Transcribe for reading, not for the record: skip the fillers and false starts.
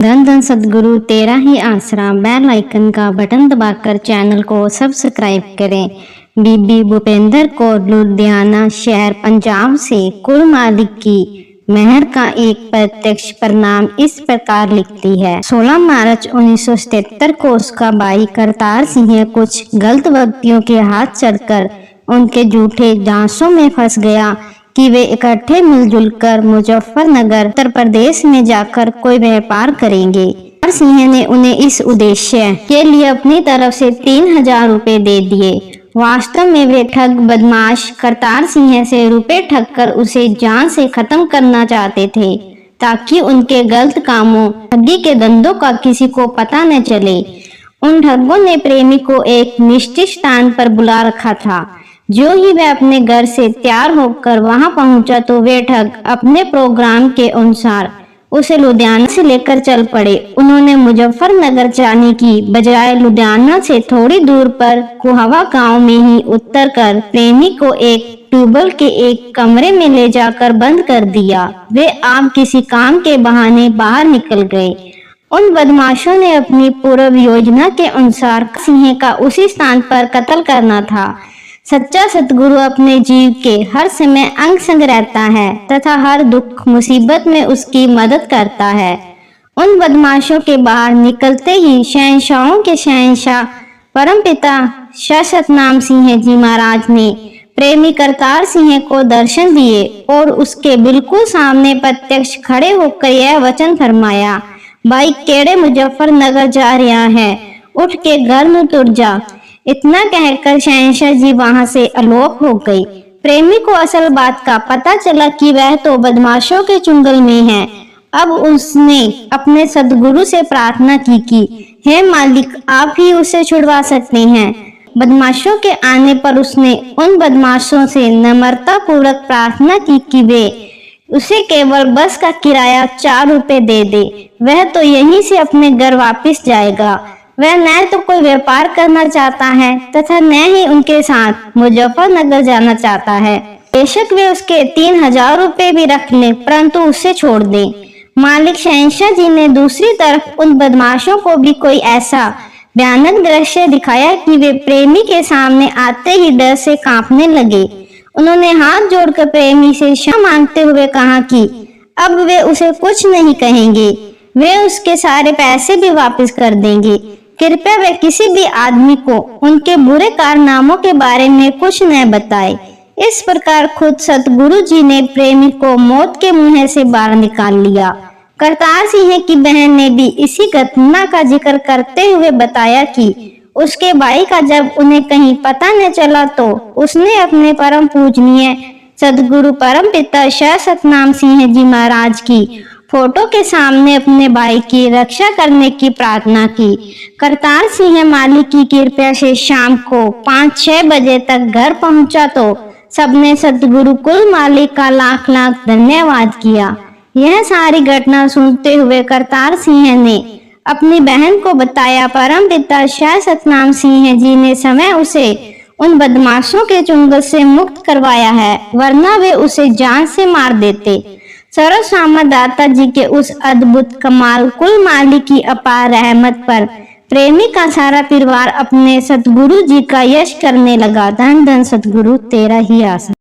धन धन सद्गुरु तेरा ही आसरा। बेल आइकन का बटन दबाकर चैनल को सब्सक्राइब करें। बीबी भूपेंद्र कौर लुधियाना शहर पंजाब से कुल मालिक की मेहर का एक प्रत्यक्ष परिणाम इस प्रकार लिखती है। 16 मार्च 1977 को उसका भाई करतार सिंह कुछ गलत व्यक्तियों के हाथ चढ़कर उनके झूठे जांसों में फंस गया कि वे इकट्ठे मिलजुल कर मुजफ्फरनगर उत्तर प्रदेश में जाकर कोई व्यापार करेंगे। करतार सिंह ने उन्हें इस उद्देश्य के लिए अपनी तरफ से 3000 रुपए दे दिए। वास्तव में वे ठग बदमाश करतार सिंह से रुपए ठग कर उसे जान से खत्म करना चाहते थे, ताकि उनके गलत कामों ठगी के धंधों का किसी को पता न चले। उन ठगों ने प्रेमी को एक निश्चित स्थान पर बुला रखा था। जो ही वह अपने घर से तैयार होकर वहां पहुंचा तो वे ठग अपने प्रोग्राम के अनुसार उसे लुधियाना से लेकर चल पड़े। उन्होंने मुजफ्फरनगर जाने की बजाय लुधियाना से थोड़ी दूर पर कुहवा गांव में ही उतर कर प्रेमी को एक ट्यूबवेल के एक कमरे में ले जाकर बंद कर दिया। वे आप किसी काम के बहाने बाहर निकल गए। उन बदमाशों ने अपनी पूर्व योजना के अनुसार सिंह का उसी स्थान पर कत्ल करना था। सच्चा सतगुरु अपने जीव के हर समय अंग संग रहता है तथा हर दुख मुसीबत में उसकी मदद करता है। उन बदमाशों के बाहर निकलते ही शहंशाहों के शहंशाह परमपिता शाह सतनाम सिंह जी महाराज ने प्रेमी करतार सिंह को दर्शन दिए और उसके बिल्कुल सामने प्रत्यक्ष खड़े होकर यह वचन फरमाया, भाई केड़े मुजफ्फरनगर जा रहा है, उठ के घर में तुर जा। इतना कहकर शहंशाह जी वहां से अलोप हो गई। प्रेमी को असल बात का पता चला कि वह तो बदमाशों के चुंगल में है। अब उसने अपने सद्गुरु से प्रार्थना की कि हे मालिक, आप ही उसे छुड़वा सकते हैं। बदमाशों के आने पर उसने उन बदमाशों से नम्रता पूर्वक प्रार्थना की कि वे उसे केवल बस का किराया 4 रुपए दे दे। वह तो यहीं से अपने घर वापस जाएगा। वह न तो कोई व्यापार करना चाहता है तथा न ही उनके साथ मुजफ्फरनगर जाना चाहता है। बेशक वे उसके 3000 रुपए भी रख लें, परंतु उसे छोड़ दें। मालिक शहंशाह जी ने दूसरी तरफ उन बदमाशों को भी कोई ऐसा भयानक दृश्य दिखाया कि वे प्रेमी के सामने आते ही डर से कांपने लगे। उन्होंने हाथ जोड़कर प्रेमी से क्षमा मांगते हुए कहा कि अब वे उसे कुछ नहीं कहेंगे, वे उसके सारे पैसे भी वापस कर देंगे। कृपया वे किसी भी आदमी को उनके बुरे कारनामों के बारे में कुछ न बताए। इस प्रकार खुद सतगुरु जी ने प्रेमी को मौत के मुंह से बाहर निकाल लिया। करतार सिंह की बहन ने भी इसी घटना का जिक्र करते हुए बताया कि उसके भाई का जब उन्हें कहीं पता न चला तो उसने अपने परम पूजनीय सदगुरु परम पिता शाह सतनाम सिंह जी महाराज की फोटो के सामने अपने भाई की रक्षा करने की प्रार्थना की। करतार सिंह मालिक की कृपा से शाम को 5-6 बजे तक घर पहुंचा तो सबने सतगुरु कुल मालिक का लाख लाख धन्यवाद किया। यह सारी घटना सुनते हुए करतार सिंह ने अपनी बहन को बताया। परम पिता शाह सतनाम सिंह जी ने समय उसे उन बदमाशों के चुंगल से मुक्त करवाया है, वरना वे उसे जान से मार देते। सर्वसामर्थ दाता जी के उस अद्भुत कमाल कुल मालिक की अपार रहमत पर प्रेमी का सारा परिवार अपने सतगुरु जी का यश करने लगा। धन धन सतगुरु तेरा ही आसरा।